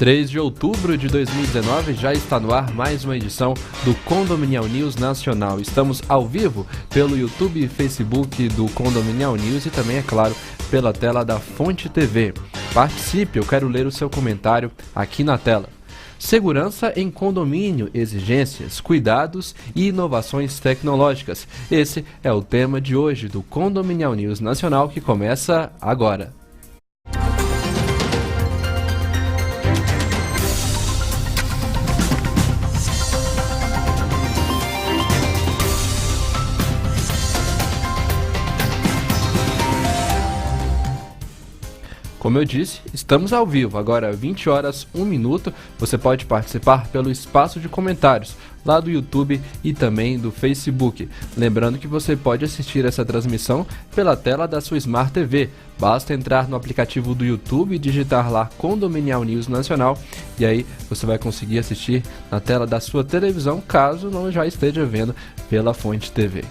3 de outubro de 2019, já está no ar mais uma edição do Condominial News Nacional. Estamos ao vivo pelo YouTube e Facebook do Condominial News e também, é claro, pela tela da Fonte TV. Participe, eu quero ler o seu comentário aqui na tela. Segurança em condomínio, exigências, cuidados e inovações tecnológicas. Esse é o tema de hoje do Condominial News Nacional, que começa agora. Como eu disse, estamos ao vivo, agora 20 horas, 1 minuto. Você pode participar pelo espaço de comentários, lá do YouTube e também do Facebook. Lembrando que você pode assistir essa transmissão pela tela da sua Smart TV. Basta entrar no aplicativo do YouTube e digitar lá Condominial News Nacional, e aí você vai conseguir assistir na tela da sua televisão, caso não já esteja vendo pela Fonte TV.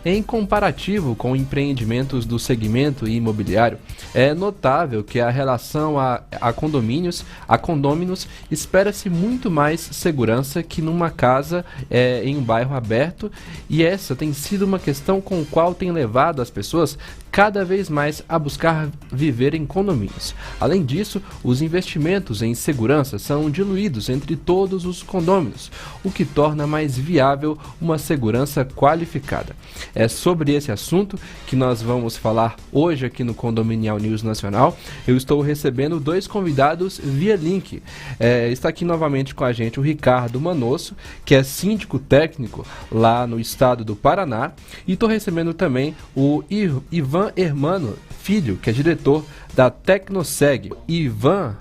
Em comparativo com empreendimentos do segmento imobiliário, é notável que a relação a condôminos espera-se muito mais segurança que numa casa em um bairro aberto, e essa tem sido uma questão com a qual tem levado as pessoas cada vez mais a buscar viver em condomínios. Além disso, os investimentos em segurança são diluídos entre todos os condôminos, o que torna mais viável uma segurança qualificada. É sobre esse assunto que nós vamos falar hoje aqui no Condominial News Nacional. Eu estou recebendo 2 convidados via link. Está aqui novamente com a gente o Ricardo Manosso, que é síndico técnico lá no estado do Paraná, e estou recebendo também o Ivan Hermano Filho, que é diretor da Tecnoseg. Ivan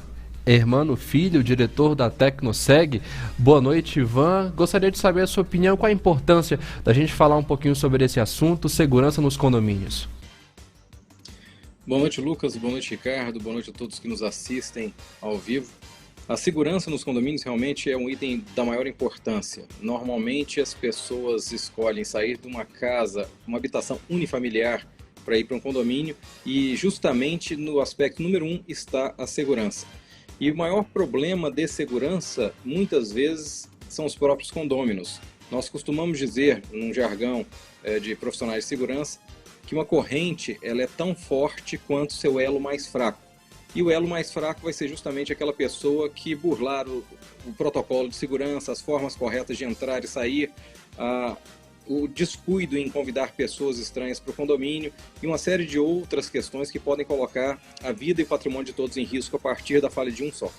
Hermano Filho, diretor da Tecnoseg. Boa noite, Ivan. Gostaria de saber a sua opinião, qual a importância da gente falar um pouquinho sobre esse assunto, segurança nos condomínios. Boa noite, Lucas. Boa noite, Ricardo. Boa noite a todos que nos assistem ao vivo. A segurança nos condomínios realmente é um item da maior importância. Normalmente as pessoas escolhem sair de uma casa, uma habitação unifamiliar, para ir para um condomínio, e justamente no aspecto número 1 está a segurança. E o maior problema de segurança, muitas vezes, são os próprios condôminos. Nós costumamos dizer, num jargão de profissionais de segurança, que uma corrente ela é tão forte quanto seu elo mais fraco. E o elo mais fraco vai ser justamente aquela pessoa que burlar o protocolo de segurança, as formas corretas de entrar e sair, o descuido em convidar pessoas estranhas para o condomínio e uma série de outras questões que podem colocar a vida e patrimônio de todos em risco a partir da falha de um só.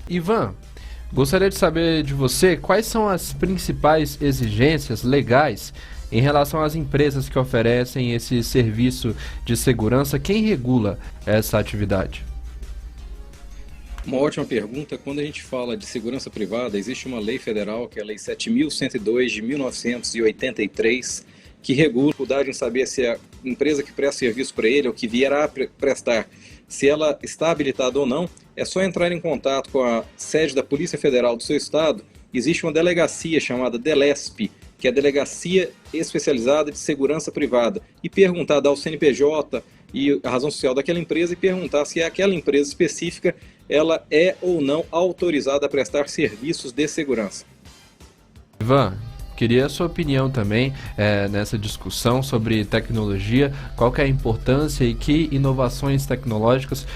Ivan, gostaria de saber de você quais são as principais exigências legais em relação às empresas que oferecem esse serviço de segurança. Quem regula essa atividade? Uma ótima pergunta. Quando a gente fala de segurança privada, existe uma lei federal, que é a Lei 7.102 de 1983, que regula a dificuldade em saber se a empresa que presta serviço para ele, ou que virá a prestar, se ela está habilitada ou não. É só entrar em contato com a sede da Polícia Federal do seu estado. Existe uma delegacia chamada DELESP, que é a Delegacia Especializada de Segurança Privada, e perguntar, dar o CNPJ e a razão social daquela empresa, e perguntar se aquela empresa específica ela é ou não autorizada a prestar serviços de segurança. Ivan, queria a sua opinião também nessa discussão sobre tecnologia. Qual que é a importância e que inovações tecnológicas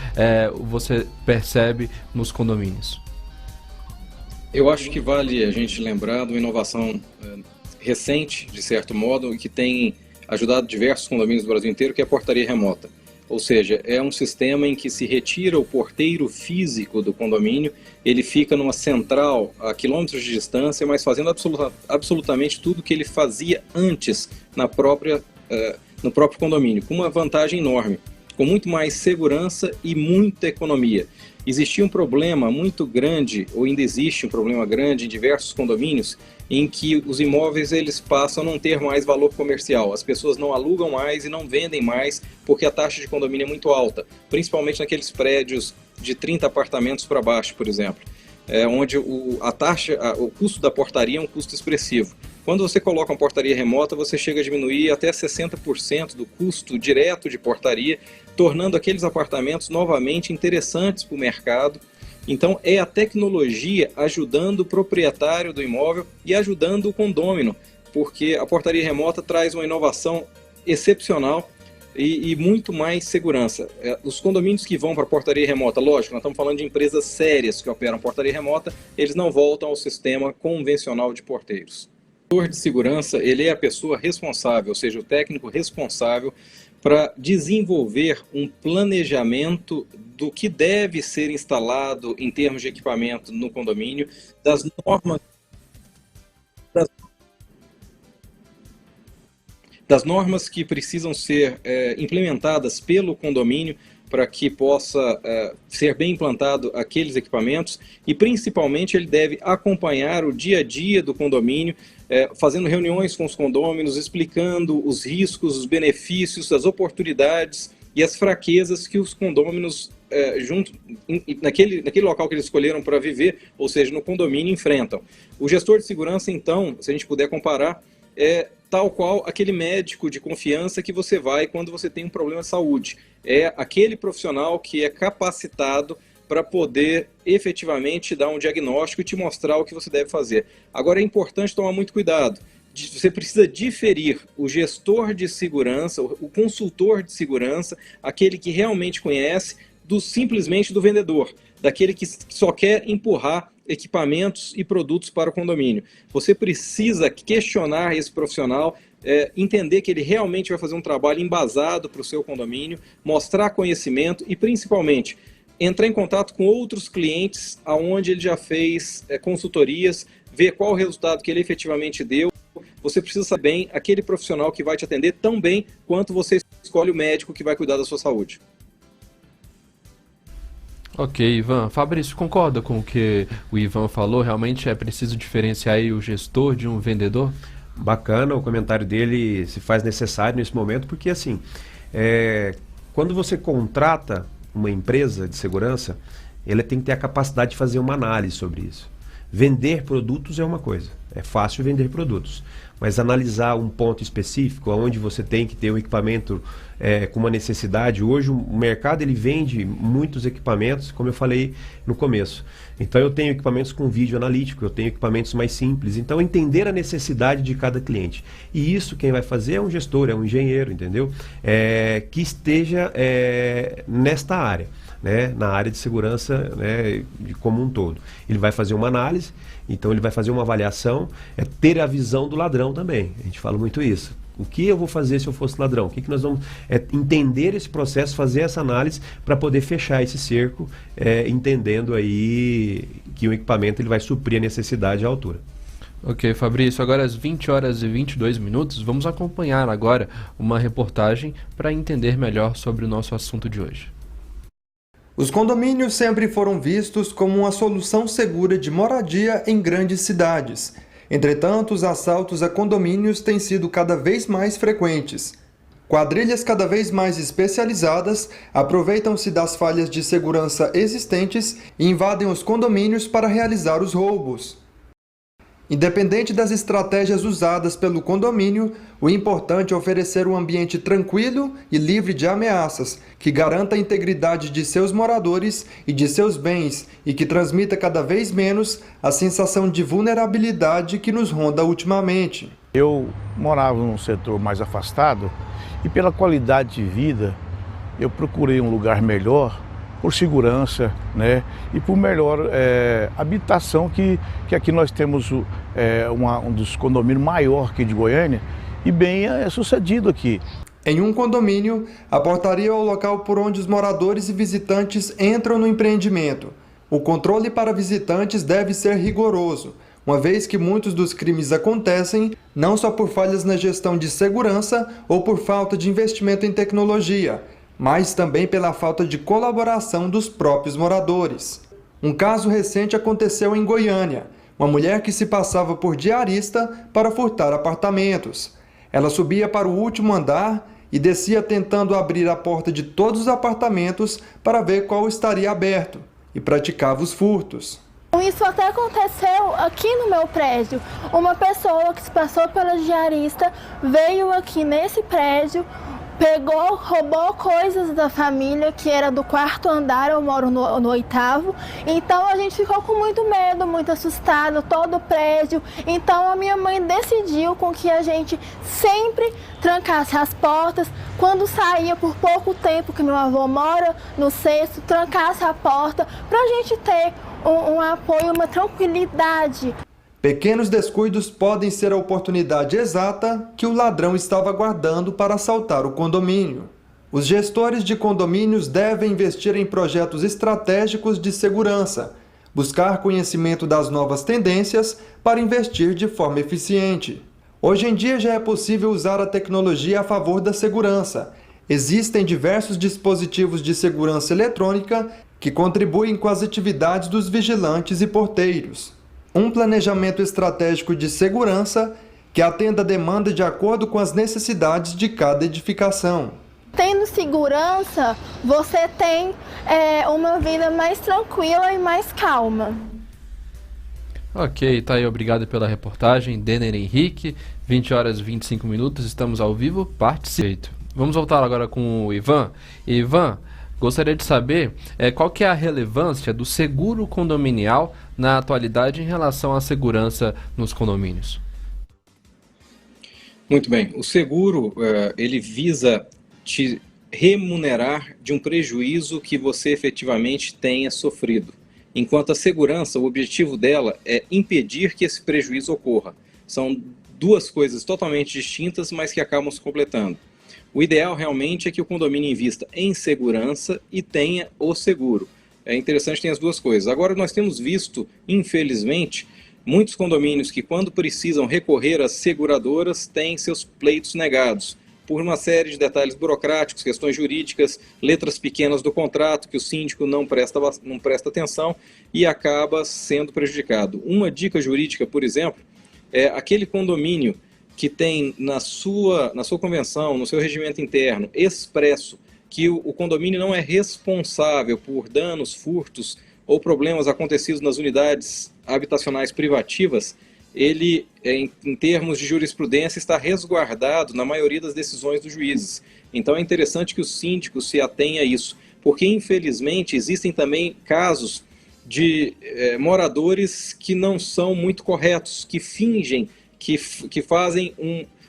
você percebe nos condomínios? Eu acho que vale a gente lembrar de uma inovação recente, de certo modo, e que tem ajudado diversos condomínios do Brasil inteiro, que é a portaria remota. Ou seja, é um sistema em que se retira o porteiro físico do condomínio, ele fica numa central a quilômetros de distância, mas fazendo absolutamente tudo que ele fazia antes no próprio condomínio, com uma vantagem enorme, com muito mais segurança e muita economia. Existia um problema muito grande, ou ainda existe um problema grande em diversos condomínios, em que os imóveis eles passam a não ter mais valor comercial. As pessoas não alugam mais e não vendem mais porque a taxa de condomínio é muito alta, principalmente naqueles prédios de 30 apartamentos para baixo, por exemplo, onde o custo da portaria é um custo expressivo. Quando você coloca uma portaria remota, você chega a diminuir até 60% do custo direto de portaria, tornando aqueles apartamentos novamente interessantes para o mercado. Então, é a tecnologia ajudando o proprietário do imóvel e ajudando o condômino, porque a portaria remota traz uma inovação excepcional e muito mais segurança. Os condomínios que vão para a portaria remota, lógico, nós estamos falando de empresas sérias que operam portaria remota, eles não voltam ao sistema convencional de porteiros. O gestor de segurança, ele é a pessoa responsável, ou seja, o técnico responsável para desenvolver um planejamento do que deve ser instalado em termos de equipamento no condomínio, das normas que precisam ser implementadas pelo condomínio para que possa ser bem implantado aqueles equipamentos e, principalmente, ele deve acompanhar o dia a dia do condomínio, fazendo reuniões com os condôminos, explicando os riscos, os benefícios, as oportunidades e as fraquezas que os condôminos, naquele local que eles escolheram para viver, ou seja, no condomínio, enfrentam. O gestor de segurança, então, se a gente puder comparar, é tal qual aquele médico de confiança que você vai quando você tem um problema de saúde. É aquele profissional que é capacitado para poder efetivamente dar um diagnóstico e te mostrar o que você deve fazer. Agora é importante tomar muito cuidado. Você precisa diferir o gestor de segurança, o consultor de segurança, aquele que realmente conhece, simplesmente do vendedor, daquele que só quer empurrar equipamentos e produtos para o condomínio. Você precisa questionar esse profissional, entender que ele realmente vai fazer um trabalho embasado para o seu condomínio, mostrar conhecimento e, principalmente, entrar em contato com outros clientes aonde ele já fez consultorias, ver qual o resultado que ele efetivamente deu. Você precisa saber bem aquele profissional que vai te atender tão bem quanto você escolhe o médico que vai cuidar da sua saúde. Ok, Ivan. Fabrício, concorda com o que o Ivan falou? Realmente é preciso diferenciar aí o gestor de um vendedor? Bacana, o comentário dele se faz necessário nesse momento, porque assim, quando você contrata uma empresa de segurança, ela tem que ter a capacidade de fazer uma análise sobre isso. Vender produtos é uma coisa, é fácil vender produtos, mas analisar um ponto específico, onde você tem que ter um equipamento com uma necessidade. Hoje o mercado ele vende muitos equipamentos, como eu falei no começo. Então eu tenho equipamentos com vídeo analítico, eu tenho equipamentos mais simples. Então entender a necessidade de cada cliente. E isso quem vai fazer é um gestor, é um engenheiro, entendeu? Que esteja nesta área. Né, na área de segurança, né, como um todo. Ele vai fazer uma análise, então ele vai fazer uma avaliação, ter a visão do ladrão também. A gente fala muito isso. O que eu vou fazer se eu fosse ladrão? O que nós vamos entender esse processo, fazer essa análise para poder fechar esse cerco, entendendo aí que o equipamento ele vai suprir a necessidade à altura. Ok, Fabrício, agora às 20 horas e 22 minutos, vamos acompanhar agora uma reportagem para entender melhor sobre o nosso assunto de hoje. Os condomínios sempre foram vistos como uma solução segura de moradia em grandes cidades. Entretanto, os assaltos a condomínios têm sido cada vez mais frequentes. Quadrilhas cada vez mais especializadas aproveitam-se das falhas de segurança existentes e invadem os condomínios para realizar os roubos. Independente das estratégias usadas pelo condomínio, o importante é oferecer um ambiente tranquilo e livre de ameaças, que garanta a integridade de seus moradores e de seus bens e que transmita cada vez menos a sensação de vulnerabilidade que nos ronda ultimamente. Eu morava num setor mais afastado e pela qualidade de vida eu procurei um lugar melhor por segurança, né, e por melhor habitação, que aqui nós temos um dos condomínios maior aqui de Goiânia e bem sucedido aqui. Em um condomínio, a portaria é o local por onde os moradores e visitantes entram no empreendimento. O controle para visitantes deve ser rigoroso, uma vez que muitos dos crimes acontecem não só por falhas na gestão de segurança ou por falta de investimento em tecnologia, mas também pela falta de colaboração dos próprios moradores. Um caso recente aconteceu em Goiânia. Uma mulher que se passava por diarista para furtar apartamentos. Ela subia para o último andar e descia tentando abrir a porta de todos os apartamentos para ver qual estaria aberto, e praticava os furtos. Isso até aconteceu aqui no meu prédio. Uma pessoa que se passou pela diarista veio aqui nesse prédio, pegou, roubou coisas da família, que era do 4º andar, eu moro no 8º. Então a gente ficou com muito medo, muito assustado, todo o prédio. Então a minha mãe decidiu com que a gente sempre trancasse as portas. Quando saía por pouco tempo, que meu avô mora no 6º, trancasse a porta para a gente ter um apoio, uma tranquilidade. Pequenos descuidos podem ser a oportunidade exata que o ladrão estava aguardando para assaltar o condomínio. Os gestores de condomínios devem investir em projetos estratégicos de segurança, buscar conhecimento das novas tendências para investir de forma eficiente. Hoje em dia já é possível usar a tecnologia a favor da segurança. Existem diversos dispositivos de segurança eletrônica que contribuem com as atividades dos vigilantes e porteiros. Um planejamento estratégico de segurança que atenda a demanda de acordo com as necessidades de cada edificação. Tendo segurança, você tem uma vida mais tranquila e mais calma. Ok, tá aí, obrigado pela reportagem, Denner Henrique, 20 horas e 25 minutos, estamos ao vivo, participe. Vamos voltar agora com o Ivan. Ivan, gostaria de saber qual que é a relevância do seguro condominial na atualidade em relação à segurança nos condomínios. Muito bem, o seguro ele visa te remunerar de um prejuízo que você efetivamente tenha sofrido. Enquanto a segurança, o objetivo dela é impedir que esse prejuízo ocorra. São duas coisas totalmente distintas, mas que acabam se completando. O ideal realmente é que o condomínio invista em segurança e tenha o seguro. É interessante ter as duas coisas. Agora nós temos visto, infelizmente, muitos condomínios que quando precisam recorrer às seguradoras têm seus pleitos negados por uma série de detalhes burocráticos, questões jurídicas, letras pequenas do contrato que o síndico não presta atenção e acaba sendo prejudicado. Uma dica jurídica, por exemplo, é aquele condomínio que tem na sua convenção, no seu regimento interno, expresso, que o condomínio não é responsável por danos, furtos ou problemas acontecidos nas unidades habitacionais privativas, ele, em termos de jurisprudência, está resguardado na maioria das decisões dos juízes. Então é interessante que o síndico se atenha a isso, porque infelizmente existem também casos de moradores que não são muito corretos, que fingem, que fazem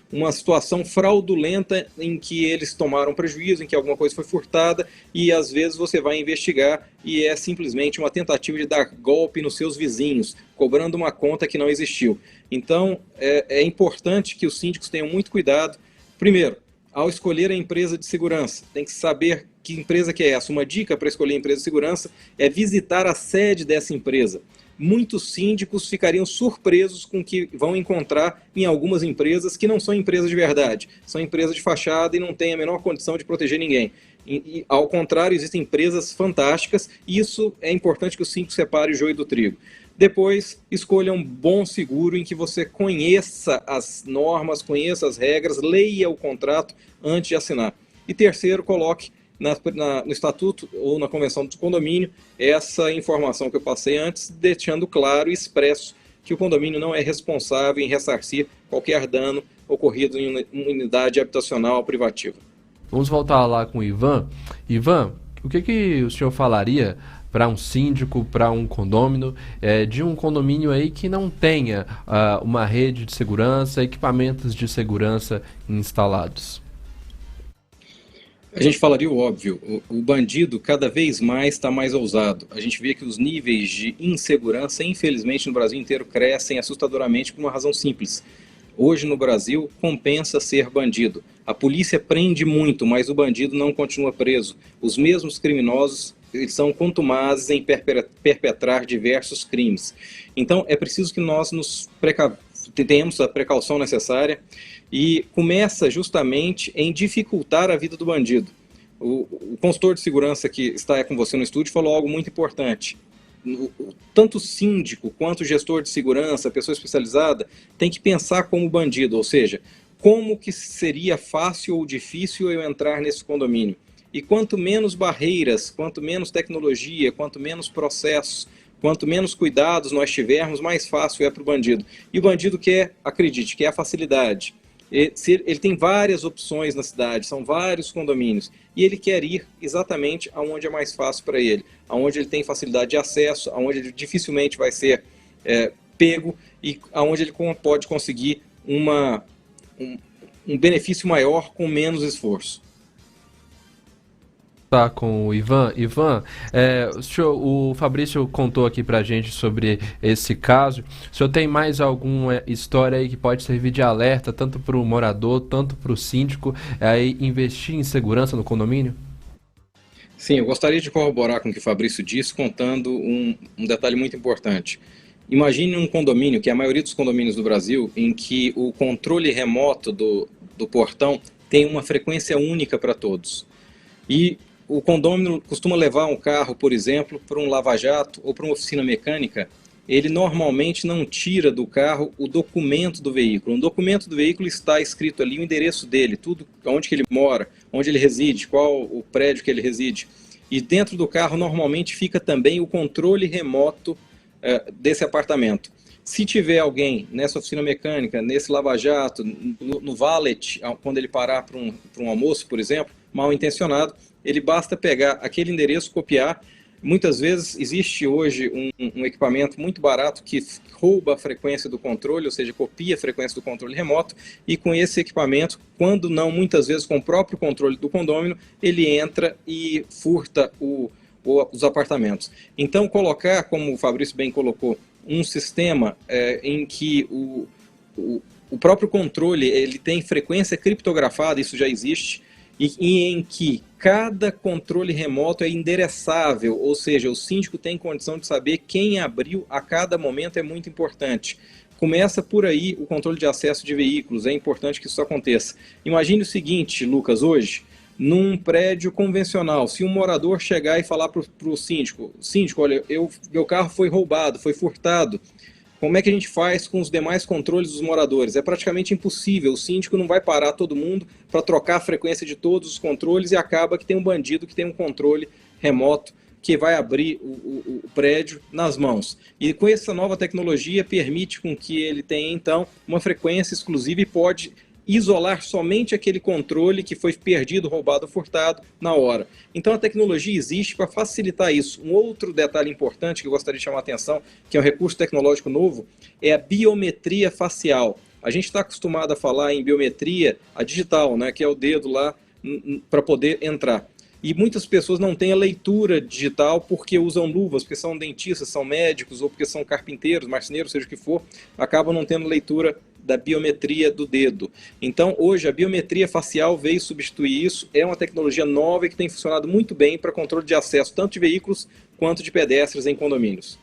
uma situação fraudulenta em que eles tomaram prejuízo, em que alguma coisa foi furtada e às vezes você vai investigar e é simplesmente uma tentativa de dar golpe nos seus vizinhos, cobrando uma conta que não existiu. Então é importante que os síndicos tenham muito cuidado. Primeiro, ao escolher a empresa de segurança, tem que saber que empresa que é essa. Uma dica para escolher a empresa de segurança é visitar a sede dessa empresa. Muitos síndicos ficariam surpresos com o que vão encontrar em algumas empresas que não são empresas de verdade. São empresas de fachada e não têm a menor condição de proteger ninguém. E, ao contrário, existem empresas fantásticas e isso é importante que o síndico separe o joio do trigo. Depois, escolha um bom seguro em que você conheça as normas, conheça as regras, leia o contrato antes de assinar. E terceiro, coloque no estatuto ou na convenção do condomínio essa informação que eu passei antes, deixando claro e expresso que o condomínio não é responsável em ressarcir qualquer dano ocorrido em uma unidade habitacional privativa. Vamos voltar lá com o Ivan. Ivan, o que o senhor falaria para um síndico, para um condômino, de um condomínio aí que não tenha uma rede de segurança, equipamentos de segurança instalados? A gente falaria o óbvio, o bandido cada vez mais está mais ousado. A gente vê que os níveis de insegurança, infelizmente, no Brasil inteiro crescem assustadoramente por uma razão simples. Hoje no Brasil, compensa ser bandido. A polícia prende muito, mas o bandido não continua preso. Os mesmos criminosos eles são contumazes em perpetrar diversos crimes. Então é preciso que nós tenhamos a precaução necessária e começa justamente em dificultar a vida do bandido. O consultor de segurança que está com você no estúdio falou algo muito importante. Tanto o síndico quanto o gestor de segurança, a pessoa especializada, tem que pensar como bandido, ou seja, como que seria fácil ou difícil eu entrar nesse condomínio. E quanto menos barreiras, quanto menos tecnologia, quanto menos processos, Quanto menos cuidados nós tivermos, mais fácil é para o bandido. E o bandido quer, acredite, quer a facilidade. Ele tem várias opções na cidade, são vários condomínios, e ele quer ir exatamente aonde é mais fácil para ele, aonde ele tem facilidade de acesso, aonde ele dificilmente vai ser pego e aonde ele pode conseguir um benefício maior com menos esforço. Tá com o Ivan. Ivan, o Fabrício contou aqui pra gente sobre esse caso. O senhor tem mais alguma história aí que pode servir de alerta, tanto para o morador, tanto para o síndico, aí investir em segurança no condomínio? Sim, eu gostaria de corroborar com o que o Fabrício disse, contando um detalhe muito importante. Imagine um condomínio, que é a maioria dos condomínios do Brasil, em que o controle remoto do portão tem uma frequência única para todos. E o condomínio costuma levar um carro, por exemplo, para um lava-jato ou para uma oficina mecânica. Ele normalmente não tira do carro o documento do veículo. No documento do veículo está escrito ali o endereço dele, tudo, onde que ele mora, onde ele reside, qual o prédio que ele reside. E dentro do carro normalmente fica também o controle remoto desse apartamento. Se tiver alguém nessa oficina mecânica, nesse lava-jato, no valet, quando ele parar para um almoço, por exemplo, mal intencionado, ele basta pegar aquele endereço, copiar. Muitas vezes existe hoje um equipamento muito barato que rouba a frequência do controle, ou seja, copia a frequência do controle remoto, e com esse equipamento, quando não, muitas vezes com o próprio controle do condômino, ele entra e furta os apartamentos. Então, colocar, como o Fabrício bem colocou, um sistema em que o próprio controle ele tem frequência criptografada, isso já existe, e em que cada controle remoto é endereçável, ou seja, o síndico tem condição de saber quem abriu a cada momento, é muito importante. Começa por aí o controle de acesso de veículos, é importante que isso aconteça. Imagine o seguinte, Lucas, hoje, num prédio convencional, se um morador chegar e falar para o síndico, olha, meu carro foi roubado, foi furtado, como é que a gente faz com os demais controles dos moradores? É praticamente impossível, o síndico não vai parar todo mundo para trocar a frequência de todos os controles e acaba que tem um bandido que tem um controle remoto que vai abrir o prédio nas mãos. E com essa nova tecnologia permite com que ele tenha então uma frequência exclusiva e pode isolar somente aquele controle que foi perdido, roubado, furtado na hora. Então a tecnologia existe para facilitar isso. Um outro detalhe importante que eu gostaria de chamar a atenção, que é um recurso tecnológico novo, é a biometria facial. A gente está acostumado a falar em biometria, a digital, né, que é o dedo lá para poder entrar. E muitas pessoas não têm a leitura digital porque usam luvas, porque são dentistas, são médicos ou porque são carpinteiros, marceneiros, seja o que for, acabam não tendo leitura da biometria do dedo. Então, hoje, a biometria facial veio substituir isso. É uma tecnologia nova e que tem funcionado muito bem para controle de acesso, tanto de veículos quanto de pedestres em condomínios.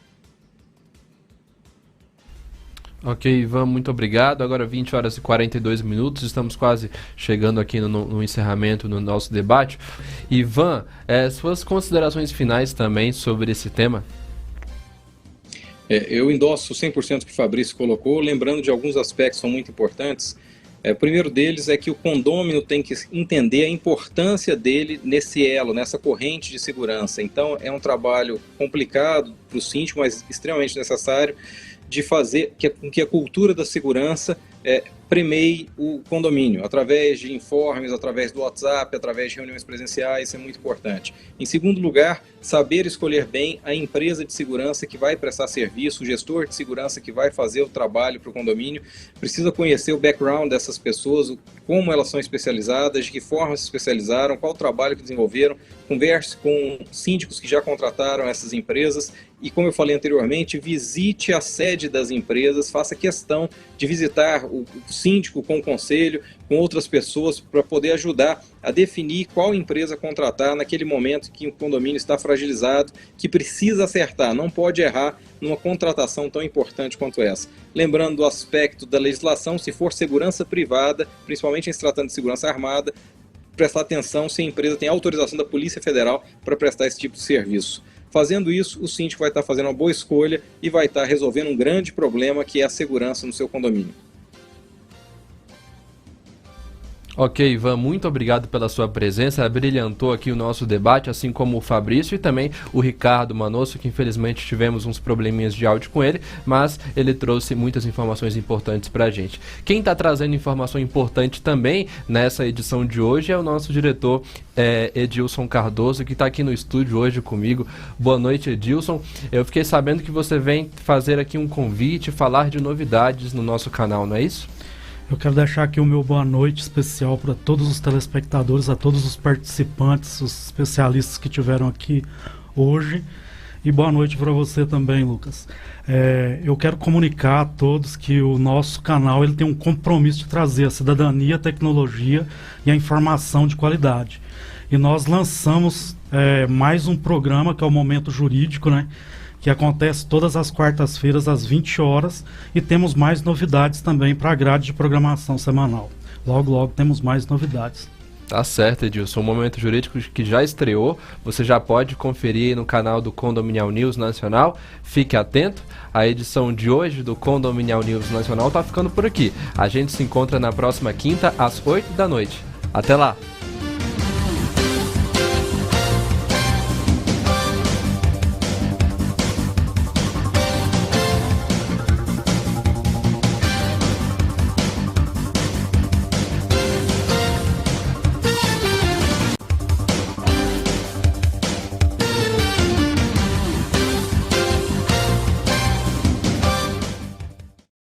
Ok, Ivan, muito obrigado. Agora 20 horas e 42 minutos, estamos quase chegando aqui no encerramento do nosso debate. Ivan, suas considerações finais também sobre esse tema? Eu endosso 100% o que o Fabrício colocou, lembrando de alguns aspectos que são muito importantes. O primeiro deles é que o condômino tem que entender a importância dele nesse elo, nessa corrente de segurança. Então, é um trabalho complicado para o síndico, mas extremamente necessário, de fazer com que a cultura da segurança premeie o condomínio, através de informes, através do WhatsApp, através de reuniões presenciais, isso é muito importante. Em segundo lugar, saber escolher bem a empresa de segurança que vai prestar serviço, o gestor de segurança que vai fazer o trabalho para o condomínio, precisa conhecer o background dessas pessoas, como elas são especializadas, de que forma se especializaram, qual o trabalho que desenvolveram, converse com síndicos que já contrataram essas empresas e, como eu falei anteriormente, visite a sede das empresas, faça questão de visitar o síndico com o conselho, com outras pessoas, para poder ajudar a definir qual empresa contratar naquele momento que o condomínio está fragilizado, que precisa acertar, não pode errar numa contratação tão importante quanto essa. Lembrando do aspecto da legislação, se for segurança privada, principalmente em se tratando de segurança armada, prestar atenção se a empresa tem autorização da Polícia Federal para prestar esse tipo de serviço. Fazendo isso, o síndico vai estar fazendo uma boa escolha e vai estar resolvendo um grande problema que é a segurança no seu condomínio. Ok, Ivan, muito obrigado pela sua presença, brilhantou aqui o nosso debate, assim como o Fabrício e também o Ricardo Manosso, que infelizmente tivemos uns probleminhas de áudio com ele, mas ele trouxe muitas informações importantes pra gente. Quem está trazendo informação importante também nessa edição de hoje é o nosso diretor Edilson Cardoso, que está aqui no estúdio hoje comigo. Boa noite, Edilson. Eu fiquei sabendo que você vem fazer aqui um convite, falar de novidades no nosso canal, não é isso? Eu quero deixar aqui o meu boa noite especial para todos os telespectadores, a todos os participantes, os especialistas que tiveram aqui hoje. E boa noite para você também, Lucas. Eu quero comunicar a todos que o nosso canal ele tem um compromisso de trazer a cidadania, a tecnologia e a informação de qualidade. E nós lançamos mais um programa que é o Momento Jurídico, né? Que acontece todas as quartas-feiras às 20 horas e temos mais novidades também para a grade de programação semanal. Logo, logo temos mais novidades. Tá certo, Edilson. O Momento Jurídico que já estreou, você já pode conferir no canal do Condominial News Nacional. Fique atento, a edição de hoje do Condominial News Nacional tá ficando por aqui. A gente se encontra na próxima quinta às 8 da noite. Até lá!